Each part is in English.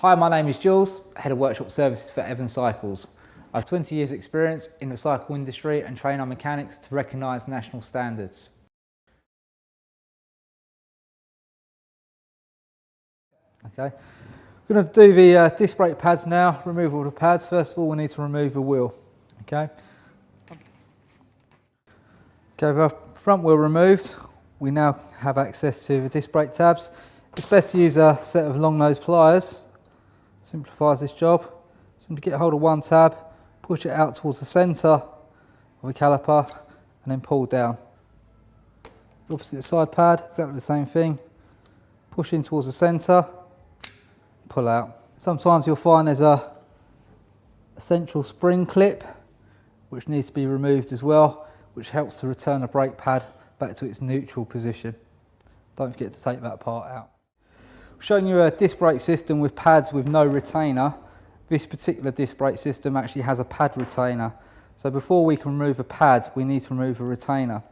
Hi, my name is Jules, Head of Workshop Services for Evans Cycles. I have 20 years experience in the cycle industry and train our mechanics to recognise national standards. Okay, we're going to do the disc brake pads now, remove all the pads. First of all, we need to remove the wheel. Okay, with our front wheel removed, we now have access to the disc brake tabs. It's best to use a set of long nose pliers. Simplifies this job. Simply get hold of one tab, push it out towards the centre of the caliper and then pull down. The opposite side pad, exactly the same thing. Push in towards the centre, pull out. Sometimes you'll find there's a central spring clip which needs to be removed as well, which helps to return the brake pad back to its neutral position. Don't forget to take that part out. I've shown you a disc brake system with pads with no retainer. This particular disc brake system actually has a pad retainer. So before we can remove a pad, we need to remove a retainer.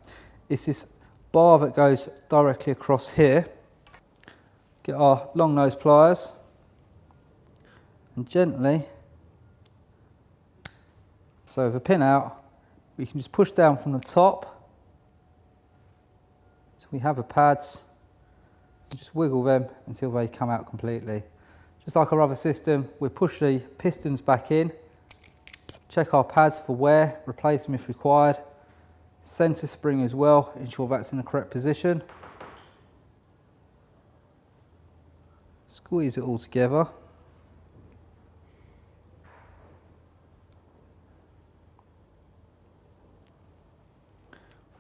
It's this bar that goes directly across here. Get our long nose pliers and gently, so with a pin out, we can just push down from the top so we have the pads. Just wiggle them until they come out completely. Just like our other system, we push the pistons back in, check our pads for wear, replace them if required, centre spring as well, ensure that's in the correct position. Squeeze it all together.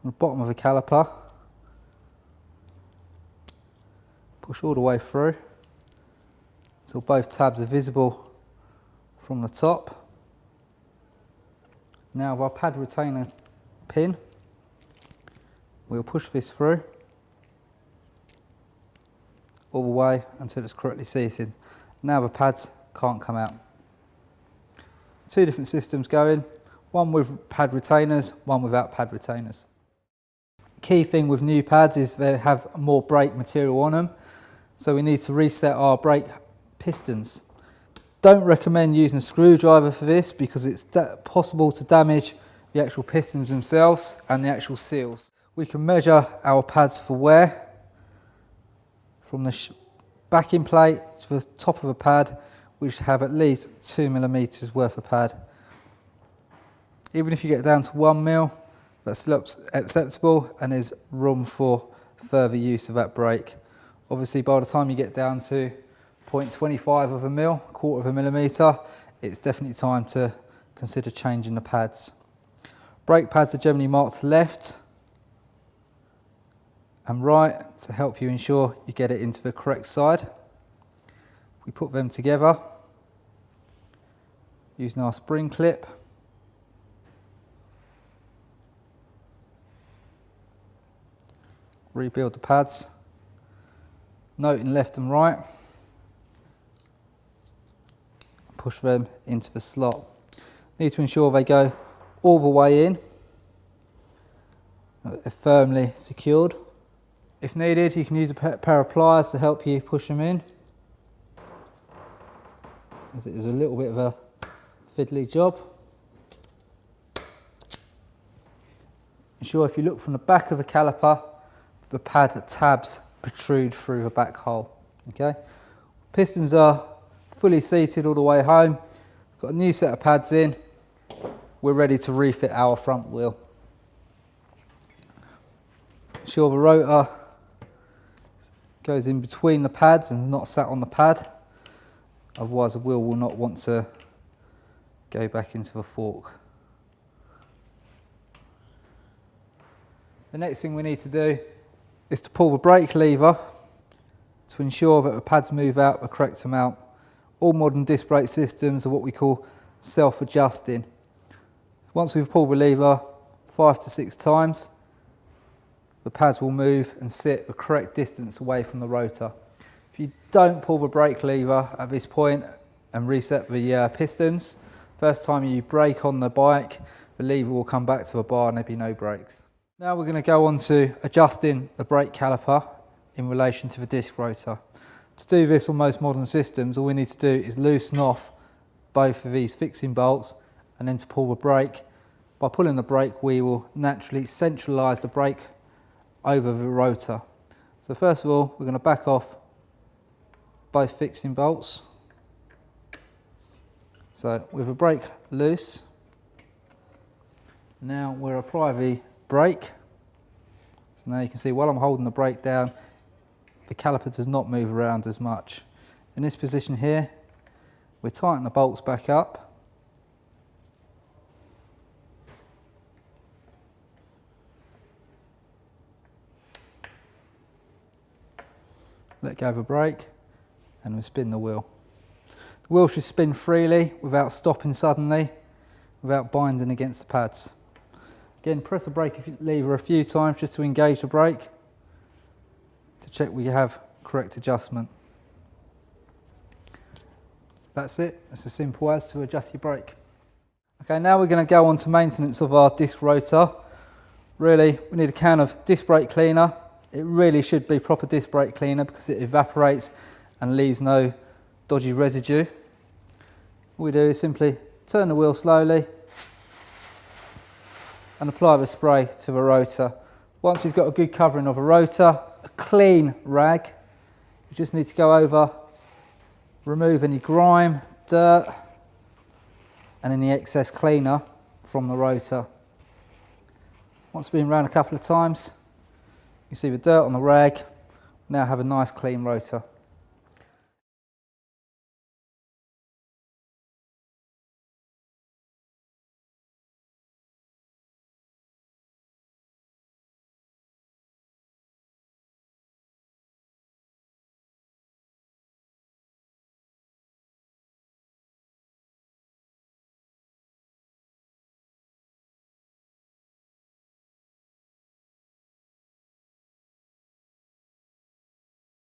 From the bottom of the caliper, push all the way through until both tabs are visible from the top. Now with our pad retainer pin, we'll push this through all the way until it's correctly seated. Now the pads can't come out. Two different systems going, one with pad retainers, one without pad retainers. Key thing with new pads is they have more brake material on them, so we need to reset our brake pistons. Don't recommend using a screwdriver for this because it's possible to damage the actual pistons themselves and the actual seals. We can measure our pads for wear from the backing plate to the top of a pad. We should have at least 2 millimeters worth of pad. Even if you get down to 1 mil, that's acceptable and there's room for further use of that brake. Obviously, by the time you get down to 0.25 of a mil, quarter of a millimetre, it's definitely time to consider changing the pads. Brake pads are generally marked left and right to help you ensure you get it into the correct side. We put them together using our spring clip. Rebuild the pads, noting left and right, push them into the slot. Need to ensure they go all the way in, they're firmly secured. If needed, you can use a pair of pliers to help you push them in, as it is a little bit of a fiddly job. Ensure if you look from the back of the caliper, the pad tabs protrude through the back hole. Okay, pistons are fully seated all the way home. Got a new set of pads in. We're ready to refit our front wheel. Ensure the rotor goes in between the pads and not sat on the pad. Otherwise, the wheel will not want to go back into the fork. The next thing we need to do is to pull the brake lever to ensure that the pads move out the correct amount. All modern disc brake systems are what we call self-adjusting. Once we've pulled the lever 5 to 6 times, the pads will move and sit the correct distance away from the rotor. If you don't pull the brake lever at this point and reset the pistons, first time you brake on the bike, the lever will come back to the bar and there'll be no brakes. Now we're going to go on to adjusting the brake caliper in relation to the disc rotor. To do this on most modern systems, all we need to do is loosen off both of these fixing bolts and then to pull the brake. By pulling the brake, we will naturally centralise the brake over the rotor. So first of all, we're going to back off both fixing bolts. So with the brake loose, now we'll apply the brake. So now you can see while I'm holding the brake down, the caliper does not move around as much. In this position here, we tighten the bolts back up. Let go of the brake and we spin the wheel. The wheel should spin freely without stopping suddenly, without binding against the pads. Again, press the brake lever a few times just to engage the brake, to check we have correct adjustment. That's it, it's as simple as to adjust your brake. Okay, now we're going to go on to maintenance of our disc rotor. Really, we need a can of disc brake cleaner. It really should be proper disc brake cleaner because it evaporates and leaves no dodgy residue. All we do is simply turn the wheel slowly and apply the spray to the rotor. Once we've got a good covering of a rotor, a clean rag, you just need to go over, remove any grime, dirt and any excess cleaner from the rotor. Once it's been around a couple of times, you see the dirt on the rag, now have a nice clean rotor.